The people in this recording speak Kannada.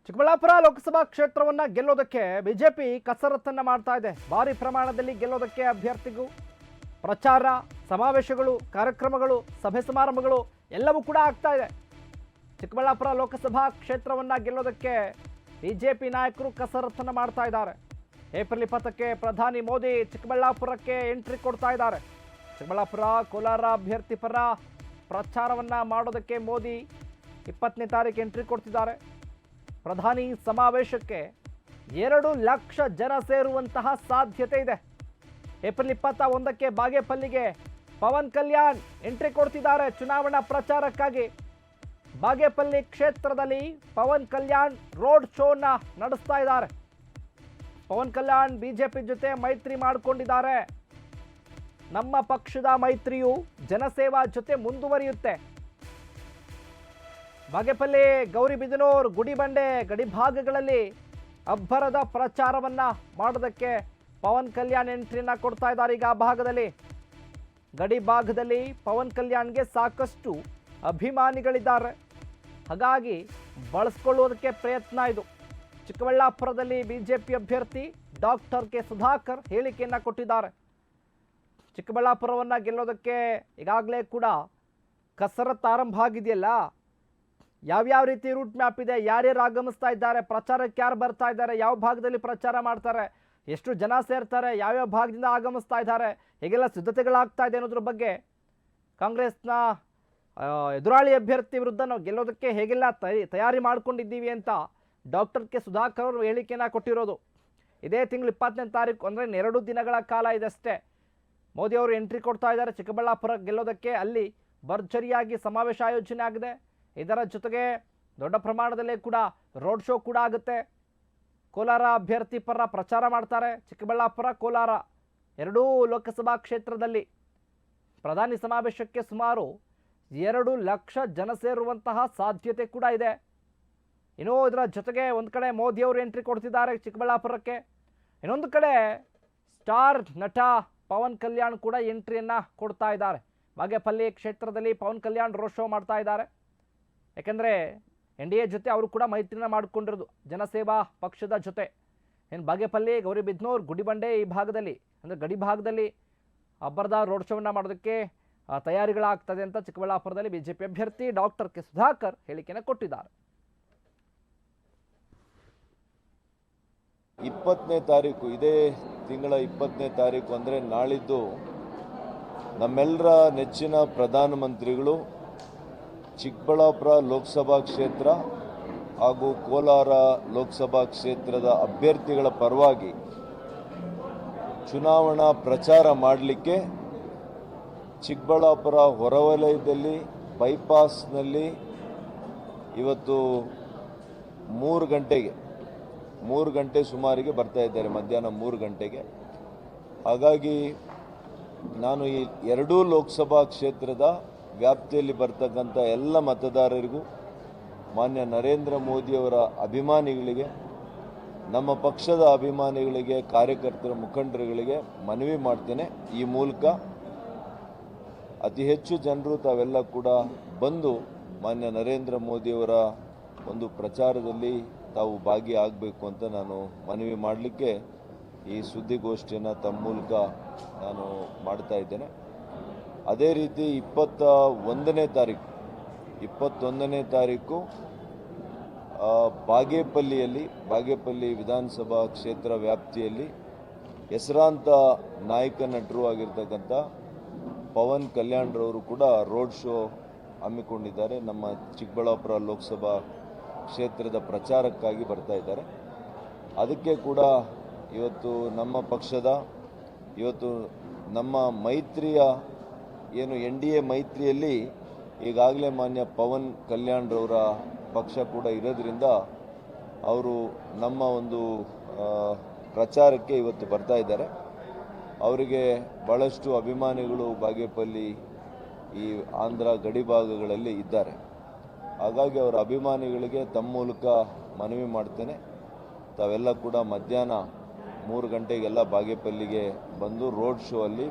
ಚಿಕ್ಕಬಳ್ಳಾಪುರ ಲೋಕಸಭಾ ಕ್ಷೇತ್ರವನ್ನ ಗೆಲ್ಲೋದಕ್ಕೆ ಬಿಜೆಪಿ ಕಸರತ್ತನ್ನ ಮಾಡ್ತಾ ಇದೆ. ಭಾರಿ ಪ್ರಮಾಣದಲ್ಲಿ ಗೆಲ್ಲೋದಕ್ಕೆ ಅಭ್ಯರ್ಥಿಗೂ ಪ್ರಚಾರ, ಸಮಾವೇಶಗಳು, ಕಾರ್ಯಕ್ರಮಗಳು, ಸಭೆ ಸಮಾರಂಭಗಳು ಎಲ್ಲವೂ ಕೂಡ ಆಗ್ತಾ ಇದೆ. ಚಿಕ್ಕಬಳ್ಳಾಪುರ ಲೋಕಸಭಾ ಕ್ಷೇತ್ರವನ್ನ ಗೆಲ್ಲೋದಕ್ಕೆ ಬಿಜೆಪಿ ನಾಯಕರು ಕಸರತ್ತನ್ನ ಮಾಡ್ತಾ ಇದ್ದಾರೆ. ಏಪ್ರಿಲ್ 20ಕ್ಕೆ ಪ್ರಧಾನಿ ಮೋದಿ ಚಿಕ್ಕಬಳ್ಳಾಪುರಕ್ಕೆ ಎಂಟ್ರಿ ಕೊಡ್ತಾ ಇದ್ದಾರೆ. ಚಿಕ್ಕಬಳ್ಳಾಪುರ ಕೋಲಾರ ಅಭ್ಯರ್ಥಿ ಪರ ಪ್ರಚಾರವನ್ನ ಮಾಡೋದಕ್ಕೆ ಮೋದಿ 20ನೇ ತಾರೀಕು ಎಂಟ್ರಿ ಕೊಡ್ತಿದ್ದಾರೆ. ಪ್ರಧಾನಿ ಸಮಾವೇಶಕ್ಕೆ 2 ಲಕ್ಷ ಜನ ಸೇರುವಂತಹ ಸಾಧ್ಯತೆ ಇದೆ. ಏಪ್ರಿಲ್ 21ಕ್ಕೆ ಬಾಗೇಪಲ್ಲಿಗೆ ಪವನ್ ಕಲ್ಯಾಣ್ ಎಂಟ್ರಿ ಕೊಡ್ತಿದ್ದಾರೆ ಚುನಾವಣಾ ಪ್ರಚಾರಕ್ಕಾಗಿ. ಬಾಗೇಪಲ್ಲಿ ಕ್ಷೇತ್ರದಲ್ಲಿ ಪವನ್ ಕಲ್ಯಾಣ್ ರೋಡ್ ಶೋನ ನಡೆಸ್ತಾ ಇದ್ದಾರೆ. ಪವನ್ ಕಲ್ಯಾಣ್ ಬಿಜೆಪಿ ಜೊತೆ ಮೈತ್ರಿ ಮಾಡಿಕೊಂಡಿದ್ದಾರೆ. ನಮ್ಮ ಪಕ್ಷದ ಮೈತ್ರಿಯು ಜನಸೇವಾ ಜೊತೆ ಮುಂದುವರಿಯುತ್ತೆ. ಬಾಗೇಪಲ್ಲಿ, ಗೌರಿಬಿದನೂರು, ಗುಡಿಬಂಡೆ ಗಡಿಭಾಗಗಳಲ್ಲಿ ಅಬ್ಬರದ ಪ್ರಚಾರವನ್ನ ಮಾಡೋದಕ್ಕೆ ಪವನ್ ಕಲ್ಯಾಣ್ ಎಂಟ್ರಿನ ಕೊಡ್ತಾ ಇದ್ದಾರೆ. ಈಗ ಆ ಭಾಗದಲ್ಲಿ, ಗಡಿ ಭಾಗದಲ್ಲಿ ಪವನ್ ಕಲ್ಯಾಣ್ಗೆ ಸಾಕಷ್ಟು ಅಭಿಮಾನಿಗಳಿದ್ದಾರೆ. ಹಾಗಾಗಿ ಬಳಸ್ಕೊಳ್ಳೋದಕ್ಕೆ ಪ್ರಯತ್ನ ಇದು. ಚಿಕ್ಕಬಳ್ಳಾಪುರದಲ್ಲಿ ಬಿಜೆಪಿ ಅಭ್ಯರ್ಥಿ ಡಾಕ್ಟರ್ ಕೆ ಸುಧಾಕರ್ ಹೇಳಿಕೆಯನ್ನ ಕೊಟ್ಟಿದ್ದಾರೆ. ಚಿಕ್ಕಬಳ್ಳಾಪುರವನ್ನು ಗೆಲ್ಲೋದಕ್ಕೆ ಈಗಾಗಲೇ ಕೂಡ ಕಸರತ್ತು ಆರಂಭ ಆಗಿದೆಯಲ್ಲ, ಯಾವ್ಯಾವ ರೀತಿ ರೂಟ್ ಮ್ಯಾಪ್ ಇದೆ, ಯಾರ್ಯಾರು ಆಗಮಿಸ್ತಾ ಇದ್ದಾರೆ, ಪ್ರಚಾರಕ್ಕೆ ಯಾರು ಬರ್ತಾ ಇದ್ದಾರೆ, ಯಾವ ಭಾಗದಲ್ಲಿ ಪ್ರಚಾರ ಮಾಡ್ತಾರೆ, ಎಷ್ಟು ಜನ ಸೇರ್ತಾರೆ, ಯಾವ್ಯಾವ ಭಾಗದಿಂದ ಆಗಮಿಸ್ತಾ ಇದ್ದಾರೆ, ಹೇಗೆಲ್ಲ ಸಿದ್ಧತೆಗಳಾಗ್ತಾ ಇದೆ ಅನ್ನೋದ್ರ ಬಗ್ಗೆ ಕಾಂಗ್ರೆಸ್ನ ಎದುರಾಳಿ ಅಭ್ಯರ್ಥಿ ವಿರುದ್ಧ ನಾವು ಗೆಲ್ಲೋದಕ್ಕೆ ಹೇಗೆಲ್ಲ ತಯಾರಿ ಮಾಡ್ಕೊಂಡಿದ್ದೀವಿ ಅಂತ ಡಾಕ್ಟರ್ ಕೆ ಸುಧಾಕರ್ ಅವರು ಹೇಳಿಕೆಯನ್ನು ಕೊಟ್ಟಿರೋದು. ಇದೇ ತಿಂಗಳು 20ನೇ ತಾರೀಕು ಅಂದರೆ 2 ದಿನಗಳ ಕಾಲ ಇದಷ್ಟೇ ಮೋದಿ ಅವರು ಎಂಟ್ರಿ ಕೊಡ್ತಾ ಇದ್ದಾರೆ ಚಿಕ್ಕಬಳ್ಳಾಪುರ ಗೆಲ್ಲೋದಕ್ಕೆ. ಅಲ್ಲಿ ಭರ್ಜರಿಯಾಗಿ ಸಮಾವೇಶ ಆಯೋಜನೆ ಆಗಿದೆ. ಇದರ ಜೊತೆಗೆ ದೊಡ್ಡ ಪ್ರಮಾಣದಲ್ಲಿ ಕೂಡ ರೋಡ್ ಶೋ ಕೂಡ ಆಗುತ್ತೆ. ಕೋಲಾರ ಅಭ್ಯರ್ಥಿ ಪರ ಪ್ರಚಾರ ಮಾಡ್ತಾರೆ. ಚಿಕ್ಕಬಳ್ಳಾಪುರ, ಕೋಲಾರ 2 ಲೋಕಸಭಾ ಕ್ಷೇತ್ರದಲ್ಲಿ ಪ್ರಧಾನಿ ಸಮಾವೇಶಕ್ಕೆ ಸುಮಾರು 2 ಲಕ್ಷ ಜನ ಸೇರುವಂತಹ ಸಾಧ್ಯತೆ ಕೂಡ ಇದೆ. ಇನ್ನೂ ಇದರ ಜೊತೆಗೆ ಒಂದು ಕಡೆ ಮೋದಿಯವರು ಎಂಟ್ರಿ ಕೊಡ್ತಿದ್ದಾರೆ ಚಿಕ್ಕಬಳ್ಳಾಪುರಕ್ಕೆ, ಇನ್ನೊಂದು ಕಡೆ ಸ್ಟಾರ್ ನಟ ಪವನ್ ಕಲ್ಯಾಣ್ ಕೂಡ ಎಂಟ್ರಿಯನ್ನು ಕೊಡ್ತಾ ಇದ್ದಾರೆ. ಬಾಗೇಪಲ್ಲಿ ಕ್ಷೇತ್ರದಲ್ಲಿ ಪವನ್ ಕಲ್ಯಾಣ್ ರೋಡ್ ಶೋ ಮಾಡ್ತಾ ಇದ್ದಾರೆ. ಯಾಕೆಂದರೆ NDA ಜೊತೆ ಅವರು ಕೂಡ ಮೈತ್ರಿನ ಮಾಡಿಕೊಂಡಿರೋದು ಜನಸೇವಾ ಪಕ್ಷದ ಜೊತೆ. ಇನ್ನು ಬಾಗೇಪಲ್ಲಿ, ಗೌರಿಬಿದನೂರು, ಗುಡಿಬಂಡೆ ಈ ಭಾಗದಲ್ಲಿ ಅಂದರೆ ಗಡಿ ಭಾಗದಲ್ಲಿ ಅಬ್ಬರದ ರೋಡ್ ಶೋವನ್ನು ಮಾಡೋದಕ್ಕೆ ತಯಾರಿಗಳಾಗ್ತದೆ ಅಂತ ಚಿಕ್ಕಬಳ್ಳಾಪುರದಲ್ಲಿ ಬಿಜೆಪಿ ಅಭ್ಯರ್ಥಿ ಡಾಕ್ಟರ್ ಕೆ ಸುಧಾಕರ್ ಹೇಳಿಕೆಯನ್ನು ಕೊಟ್ಟಿದ್ದಾರೆ. 20ನೇ ತಾರೀಕು, ಇದೇ ತಿಂಗಳ 20ನೇ ತಾರೀಕು ಅಂದರೆ ನಾಳಿದ್ದು ನಮ್ಮೆಲ್ಲರ ನೆಚ್ಚಿನ ಪ್ರಧಾನಮಂತ್ರಿಗಳು ಚಿಕ್ಕಬಳ್ಳಾಪುರ ಲೋಕಸಭಾ ಕ್ಷೇತ್ರ ಹಾಗೂ ಕೋಲಾರ ಲೋಕಸಭಾ ಕ್ಷೇತ್ರದ ಅಭ್ಯರ್ಥಿಗಳ ಪರವಾಗಿ ಚುನಾವಣಾ ಪ್ರಚಾರ ಮಾಡಲಿಕ್ಕೆ ಚಿಕ್ಕಬಳ್ಳಾಪುರ ಹೊರವಲಯದಲ್ಲಿ ಬೈಪಾಸ್ನಲ್ಲಿ ಇವತ್ತು 3 ಗಂಟೆ ಸುಮಾರಿಗೆ ಬರ್ತಾ ಇದ್ದಾರೆ, ಮಧ್ಯಾಹ್ನ 3 ಗಂಟೆಗೆ. ಹಾಗಾಗಿ ನಾನು ಈ 2 ಲೋಕಸಭಾ ಕ್ಷೇತ್ರದ ವ್ಯಾಪ್ತಿಯಲ್ಲಿ ಬರ್ತಕ್ಕಂಥ ಎಲ್ಲ ಮತದಾರರಿಗೂ, ಮಾನ್ಯ ನರೇಂದ್ರ ಮೋದಿಯವರ ಅಭಿಮಾನಿಗಳಿಗೆ, ನಮ್ಮ ಪಕ್ಷದ ಅಭಿಮಾನಿಗಳಿಗೆ, ಕಾರ್ಯಕರ್ತರ ಮುಖಂಡರುಗಳಿಗೆ ಮನವಿ ಮಾಡ್ತೇನೆ. ಈ ಮೂಲಕ ಅತಿ ಹೆಚ್ಚು ಜನರು ತಾವೆಲ್ಲ ಕೂಡ ಬಂದು ಮಾನ್ಯ ನರೇಂದ್ರ ಮೋದಿಯವರ ಒಂದು ಪ್ರಚಾರದಲ್ಲಿ ತಾವು ಭಾಗಿಯಾಗಬೇಕು ಅಂತ ನಾನು ಮನವಿ ಮಾಡಲಿಕ್ಕೆ ಈ ಸುದ್ದಿಗೋಷ್ಠಿಯನ್ನು ತಮ್ಮ ಮೂಲಕ ನಾನು ಮಾಡ್ತಾ ಇದ್ದೇನೆ. ಅದೇ ರೀತಿ 21ನೇ ತಾರೀಕು ಬಾಗೇಪಲ್ಲಿ ವಿಧಾನಸಭಾ ಕ್ಷೇತ್ರ ವ್ಯಾಪ್ತಿಯಲ್ಲಿ ಹೆಸರಾಂತ ನಾಯಕ ನಟರು ಆಗಿರ್ತಕ್ಕಂಥ ಪವನ್ ಕಲ್ಯಾಣ್ರವರು ಕೂಡ ರೋಡ್ ಶೋ ಹಮ್ಮಿಕೊಂಡಿದ್ದಾರೆ. ನಮ್ಮ ಚಿಕ್ಕಬಳ್ಳಾಪುರ ಲೋಕಸಭಾ ಕ್ಷೇತ್ರದ ಪ್ರಚಾರಕ್ಕಾಗಿ ಬರ್ತಾ ಇದ್ದಾರೆ. ಅದಕ್ಕೆ ಕೂಡ ಇವತ್ತು ನಮ್ಮ ಮೈತ್ರಿಯ ಏನು NDA ಮೈತ್ರಿಯಲ್ಲಿ ಈಗಾಗಲೇ ಮಾನ್ಯ ಪವನ್ ಕಲ್ಯಾಣ್ರವರ ಪಕ್ಷ ಕೂಡ ಇರೋದ್ರಿಂದ ಅವರು ನಮ್ಮ ಒಂದು ಪ್ರಚಾರಕ್ಕೆ ಇವತ್ತು ಬರ್ತಾ ಇದ್ದಾರೆ. ಅವರಿಗೆ ಭಾಳಷ್ಟು ಅಭಿಮಾನಿಗಳು ಬಾಗೇಪಲ್ಲಿ, ಈ ಆಂಧ್ರ ಗಡಿ ಭಾಗಗಳಲ್ಲಿ ಇದ್ದಾರೆ. ಹಾಗಾಗಿ ಅವರ ಅಭಿಮಾನಿಗಳಿಗೆ ತಮ್ಮ ಮೂಲಕ ಮನವಿ ಮಾಡ್ತೇನೆ, ತಾವೆಲ್ಲ ಕೂಡ ಮಧ್ಯಾಹ್ನ 3 ಗಂಟೆಗೆಲ್ಲ ಬಾಗೇಪಲ್ಲಿಗೆ ಬಂದು ರೋಡ್ ಶೋ ಅಲ್ಲಿ